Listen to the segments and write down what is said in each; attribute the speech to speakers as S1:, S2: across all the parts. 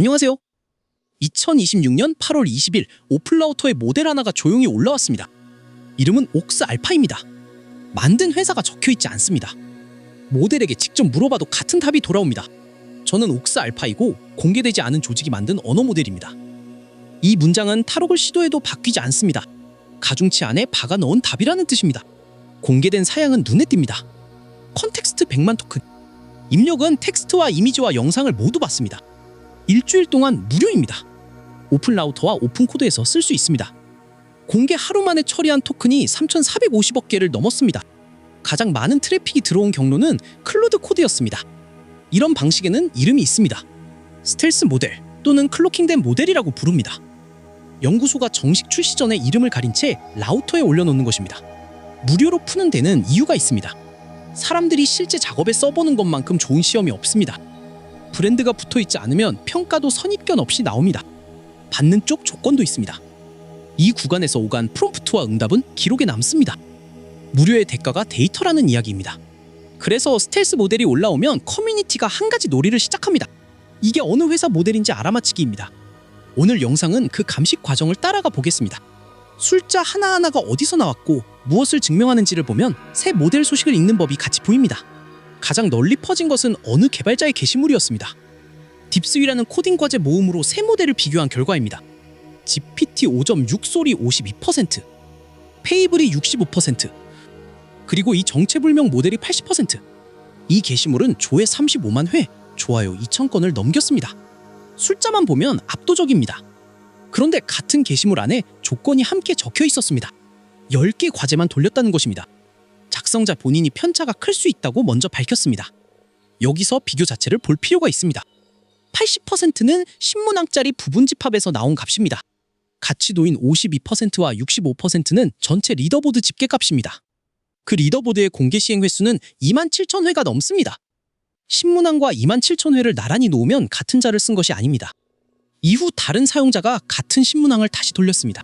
S1: 안녕하세요. 2026년 8월 20일 오플라우터의 모델 하나가 조용히 올라왔습니다. 이름은 옥스 알파입니다. 만든 회사가 적혀있지 않습니다. 모델에게 직접 물어봐도 같은 답이 돌아옵니다. 저는 옥스 알파이고 공개되지 않은 조직이 만든 언어 모델입니다. 이 문장은 탈옥을 시도해도 바뀌지 않습니다. 가중치 안에 박아 넣은 답이라는 뜻입니다. 공개된 사양은 눈에 띕니다. 컨텍스트 100만 토큰. 입력은 텍스트와 이미지와 영상을 모두 받습니다. 일주일 동안 무료입니다. 오픈라우터와 오픈코드에서 쓸 수 있습니다. 공개 하루 만에 처리한 토큰이 3,450억 개를 넘었습니다. 가장 많은 트래픽이 들어온 경로는 클로드 코드였습니다. 이런 방식에는 이름이 있습니다. 스텔스 모델 또는 클로킹된 모델이라고 부릅니다. 연구소가 정식 출시 전에 이름을 가린 채 라우터에 올려놓는 것입니다. 무료로 푸는 데는 이유가 있습니다. 사람들이 실제 작업에 써보는 것만큼 좋은 시험이 없습니다. 브랜드가 붙어있지 않으면 평가도 선입견 없이 나옵니다. 받는 쪽 조건도 있습니다. 이 구간에서 오간 프롬프트와 응답은 기록에 남습니다. 무료의 대가가 데이터라는 이야기입니다. 그래서 스텔스 모델이 올라오면 커뮤니티가 한 가지 놀이를 시작합니다. 이게 어느 회사 모델인지 알아맞히기입니다. 오늘 영상은 그 감식 과정을 따라가 보겠습니다. 숫자 하나하나가 어디서 나왔고 무엇을 증명하는지를 보면 새 모델 소식을 읽는 법이 같이 보입니다. 가장 널리 퍼진 것은 어느 개발자의 게시물이었습니다. 딥스위라는 코딩 과제 모음으로 새 모델을 비교한 결과입니다. GPT 5.6 소리 52%, 페이블이 65%, 그리고 이 정체불명 모델이 80%. 이 게시물은 조회 35만 회, 좋아요 2,000건을 넘겼습니다. 숫자만 보면 압도적입니다. 그런데 같은 게시물 안에 조건이 함께 적혀 있었습니다. 10개 과제만 돌렸다는 것입니다. 작성자 본인이 편차가 클 수 있다고 먼저 밝혔습니다. 여기서 비교 자체를 볼 필요가 있습니다. 80%는 신문항짜리 부분집합에서 나온 값입니다. 가치도인 52%와 65%는 전체 리더보드 집계값입니다. 그 리더보드의 공개 시행 횟수는 27,000회가 넘습니다. 신문항과 27,000회를 나란히 놓으면 같은 자를 쓴 것이 아닙니다. 이후 다른 사용자가 같은 신문항을 다시 돌렸습니다.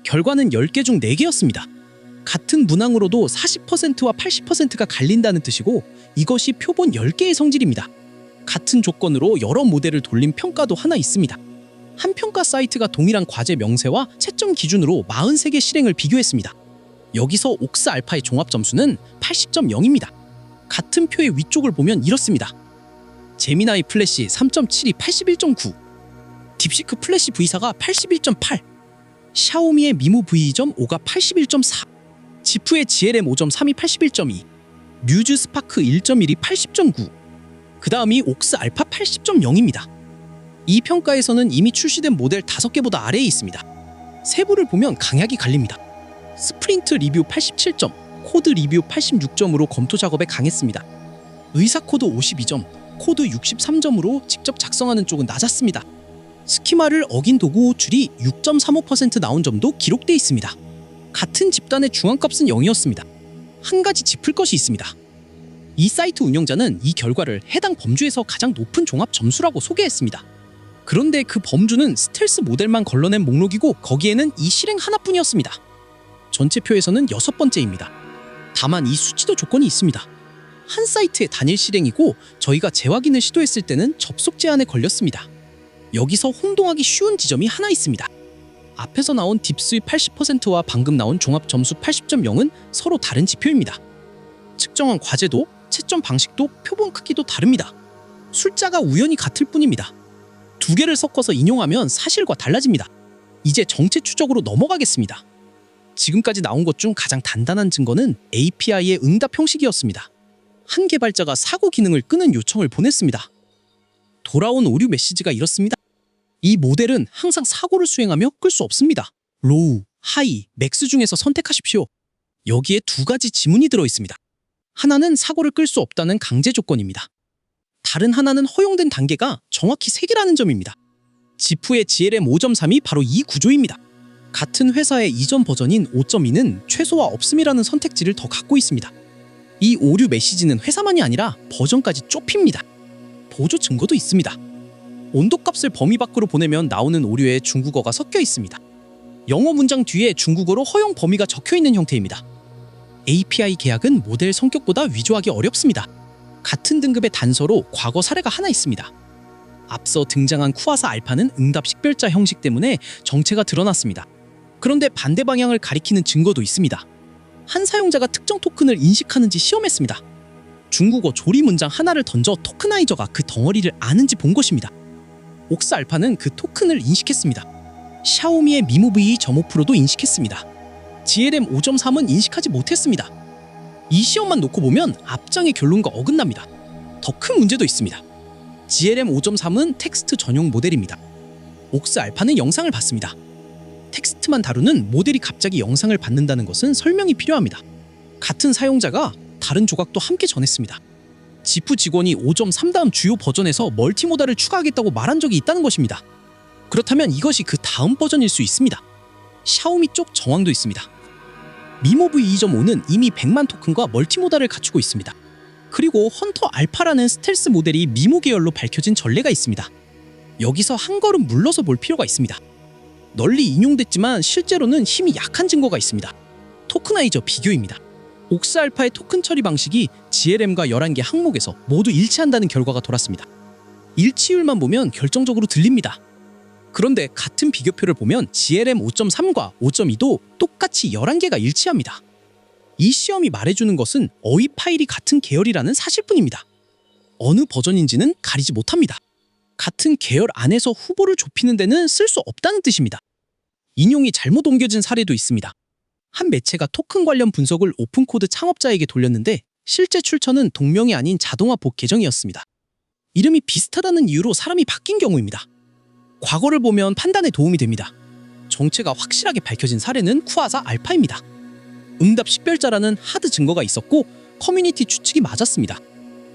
S1: 결과는 10개 중 4개였습니다. 같은 문항으로도 40%와 80%가 갈린다는 뜻이고 이것이 표본 10개의 성질입니다. 같은 조건으로 여러 모델을 돌린 평가도 하나 있습니다. 한 평가 사이트가 동일한 과제 명세와 채점 기준으로 43개 실행을 비교했습니다. 여기서 옥스 알파의 종합 점수는 80.0입니다. 같은 표의 위쪽을 보면 이렇습니다. 제미나이 플래시 3.72 81.9, 딥시크 플래시 V4가 81.8, 샤오미의 미모 V2.5가 81.4, 지프의 GLM 5.32 81.2, 뮤즈 스파크 1.1이 80.9, 그 다음이 옥스 알파 80.0입니다. 이 평가에서는 이미 출시된 모델 5개보다 아래에 있습니다. 세부를 보면 강약이 갈립니다. 스프린트 리뷰 87점, 코드 리뷰 86점으로 검토 작업에 강했습니다. 의사 코드 52점, 코드 63점으로 직접 작성하는 쪽은 낮았습니다. 스키마를 어긴 도구 호출이 6.35% 나온 점도 기록돼 있습니다. 같은 집단의 중앙값은 0이었습니다. 한 가지 짚을 것이 있습니다. 이 사이트 운영자는 이 결과를 해당 범주에서 가장 높은 종합 점수라고 소개했습니다. 그런데 그 범주는 스텔스 모델만 걸러낸 목록이고 거기에는 이 실행 하나뿐이었습니다. 전체 표에서는 6번째입니다. 다만 이 수치도 조건이 있습니다. 한 사이트의 단일 실행이고 저희가 재확인을 시도했을 때는 접속 제한에 걸렸습니다. 여기서 혼동하기 쉬운 지점이 하나 있습니다. 앞에서 나온 딥스위 80%와 방금 나온 종합 점수 80.0은 서로 다른 지표입니다. 측정한 과제도, 채점 방식도, 표본 크기도 다릅니다. 숫자가 우연히 같을 뿐입니다. 두 개를 섞어서 인용하면 사실과 달라집니다. 이제 정체 추적으로 넘어가겠습니다. 지금까지 나온 것 중 가장 단단한 증거는 API의 응답 형식이었습니다. 한 개발자가 사고 기능을 끄는 요청을 보냈습니다. 돌아온 오류 메시지가 이렇습니다. 이 모델은 항상 사고를 수행하며 끌 수 없습니다. 로우, 하이, 맥스 중에서 선택하십시오. 여기에 두 가지 지문이 들어있습니다. 하나는 사고를 끌 수 없다는 강제 조건입니다. 다른 하나는 허용된 단계가 정확히 3개라는 점입니다. 지프의 GLM 5.3이 바로 이 구조입니다. 같은 회사의 이전 버전인 5.2는 최소화 없음이라는 선택지를 더 갖고 있습니다. 이 오류 메시지는 회사만이 아니라 버전까지 좁힙니다. 보조 증거도 있습니다. 온도값을 범위 밖으로 보내면 나오는 오류에 중국어가 섞여 있습니다. 영어 문장 뒤에 중국어로 허용 범위가 적혀 있는 형태입니다. API 계약은 모델 성격보다 위조하기 어렵습니다. 같은 등급의 단서로 과거 사례가 하나 있습니다. 앞서 등장한 쿠아사 알파는 응답 식별자 형식 때문에 정체가 드러났습니다. 그런데 반대 방향을 가리키는 증거도 있습니다. 한 사용자가 특정 토큰을 인식하는지 시험했습니다. 중국어 조리 문장 하나를 던져 토크나이저가 그 덩어리를 아는지 본 것입니다. 옥스 알파는 그 토큰을 인식했습니다. 샤오미의 미모 V2.5 프로도 인식했습니다. GLM 5.3은 인식하지 못했습니다. 이 시험만 놓고 보면 앞장의 결론과 어긋납니다. 더 큰 문제도 있습니다. GLM 5.3은 텍스트 전용 모델입니다. 옥스 알파는 영상을 봤습니다. 텍스트만 다루는 모델이 갑자기 영상을 받는다는 것은 설명이 필요합니다. 같은 사용자가 다른 조각도 함께 전했습니다. 지프 직원이 5.3 다음 주요 버전에서 멀티모달을 추가하겠다고 말한 적이 있다는 것입니다. 그렇다면 이것이 그 다음 버전일 수 있습니다. 샤오미 쪽 정황도 있습니다. 미모 V2.5는 이미 100만 토큰과 멀티모달을 갖추고 있습니다. 그리고 헌터 알파라는 스텔스 모델이 미모 계열로 밝혀진 전례가 있습니다. 여기서 한 걸음 물러서 볼 필요가 있습니다. 널리 인용됐지만 실제로는 힘이 약한 증거가 있습니다. 토크나이저 비교입니다. 옥스 알파의 토큰 처리 방식이 GLM과 11개 항목에서 모두 일치한다는 결과가 돌았습니다. 일치율만 보면 결정적으로 들립니다. 그런데 같은 비교표를 보면 GLM 5.3과 5.2도 똑같이 11개가 일치합니다. 이 시험이 말해주는 것은 어휘 파일이 같은 계열이라는 사실뿐입니다. 어느 버전인지는 가리지 못합니다. 같은 계열 안에서 후보를 좁히는 데는 쓸 수 없다는 뜻입니다. 인용이 잘못 옮겨진 사례도 있습니다. 한 매체가 토큰 관련 분석을 오픈코드 창업자에게 돌렸는데 실제 출처는 동명이 아닌 자동화 복 계정이었습니다. 이름이 비슷하다는 이유로 사람이 바뀐 경우입니다. 과거를 보면 판단에 도움이 됩니다. 정체가 확실하게 밝혀진 사례는 쿠아사 알파입니다. 응답 식별자라는 하드 증거가 있었고 커뮤니티 추측이 맞았습니다.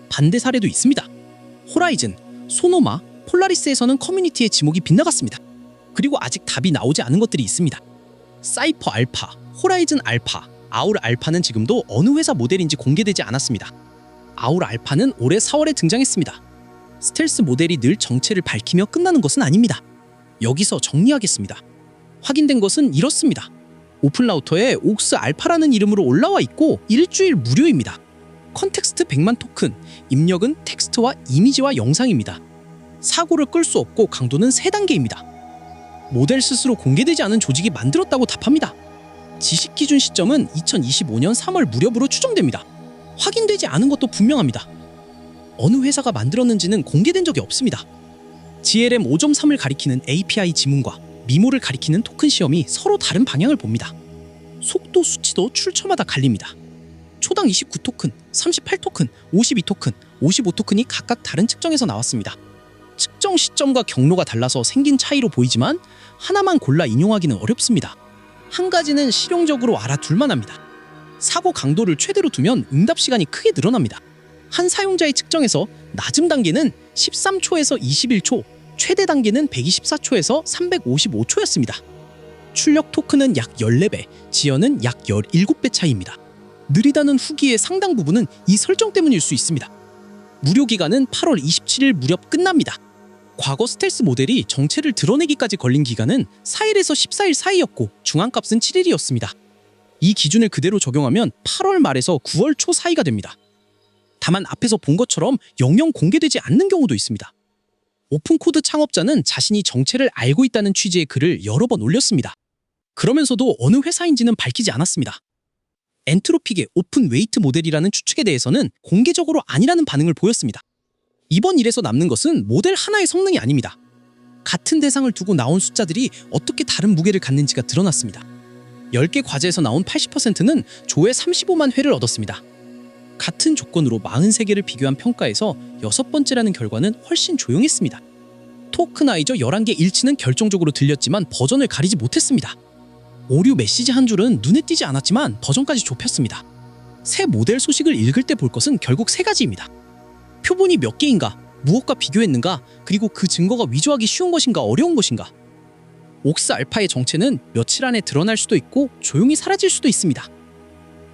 S1: 반대 사례도 있습니다. 호라이즌, 소노마, 폴라리스에서는 커뮤니티의 지목이 빗나갔습니다. 그리고 아직 답이 나오지 않은 것들이 있습니다. 사이퍼 알파, 호라이즌 알파, 아울 알파는 지금도 어느 회사 모델인지 공개되지 않았습니다. 아울 알파는 올해 4월에 등장했습니다. 스텔스 모델이 늘 정체를 밝히며 끝나는 것은 아닙니다. 여기서 정리하겠습니다. 확인된 것은 이렇습니다. 오픈라우터에 옥스 알파라는 이름으로 올라와 있고 일주일 무료입니다. 컨텍스트 100만 토큰, 입력은 텍스트와 이미지와 영상입니다. 사고를 끌 수 없고 강도는 3단계입니다. 모델 스스로 공개되지 않은 조직이 만들었다고 답합니다. 지식 기준 시점은 2025년 3월 무렵으로 추정됩니다. 확인되지 않은 것도 분명합니다. 어느 회사가 만들었는지는 공개된 적이 없습니다. GLM 5.3을 가리키는 API 지문과 미모를 가리키는 토큰 시험이 서로 다른 방향을 봅니다. 속도 수치도 출처마다 갈립니다. 초당 29토큰, 38토큰, 52토큰, 55토큰이 각각 다른 측정에서 나왔습니다. 측정 시점과 경로가 달라서 생긴 차이로 보이지만 하나만 골라 인용하기는 어렵습니다. 한 가지는 실용적으로 알아둘만 합니다. 사고 강도를 최대로 두면 응답 시간이 크게 늘어납니다. 한 사용자의 측정에서 낮음 단계는 13초에서 21초, 최대 단계는 124초에서 355초였습니다. 출력 토큰은 약 14배, 지연은 약 17배 차이입니다. 느리다는 후기의 상당 부분은 이 설정 때문일 수 있습니다. 무료 기간은 8월 27일 무렵 끝납니다. 과거 스텔스 모델이 정체를 드러내기까지 걸린 기간은 4일에서 14일 사이였고 중앙값은 7일이었습니다. 이 기준을 그대로 적용하면 8월 말에서 9월 초 사이가 됩니다. 다만 앞에서 본 것처럼 영영 공개되지 않는 경우도 있습니다. 오픈코드 창업자는 자신이 정체를 알고 있다는 취지의 글을 여러 번 올렸습니다. 그러면서도 어느 회사인지는 밝히지 않았습니다. 엔트로픽의 오픈 웨이트 모델이라는 추측에 대해서는 공개적으로 아니라는 반응을 보였습니다. 이번 일에서 남는 것은 모델 하나의 성능이 아닙니다. 같은 대상을 두고 나온 숫자들이 어떻게 다른 무게를 갖는지가 드러났습니다. 10개 과제에서 나온 80%는 조회 35만 회를 얻었습니다. 같은 조건으로 43개를 비교한 평가에서 6번째라는 결과는 훨씬 조용했습니다. 토크나이저 11개 일치는 결정적으로 들렸지만 버전을 가리지 못했습니다. 오류 메시지 한 줄은 눈에 띄지 않았지만 버전까지 좁혔습니다. 새 모델 소식을 읽을 때 볼 것은 결국 3가지입니다. 표본이 몇 개인가, 무엇과 비교했는가, 그리고 그 증거가 위조하기 쉬운 것인가 어려운 것인가. 옥스 알파의 정체는 며칠 안에 드러날 수도 있고 조용히 사라질 수도 있습니다.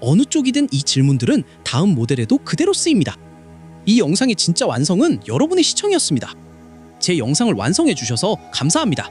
S1: 어느 쪽이든 이 질문들은 다음 모델에도 그대로 쓰입니다. 이 영상의 진짜 완성은 여러분의 시청이었습니다. 제 영상을 완성해 주셔서 감사합니다.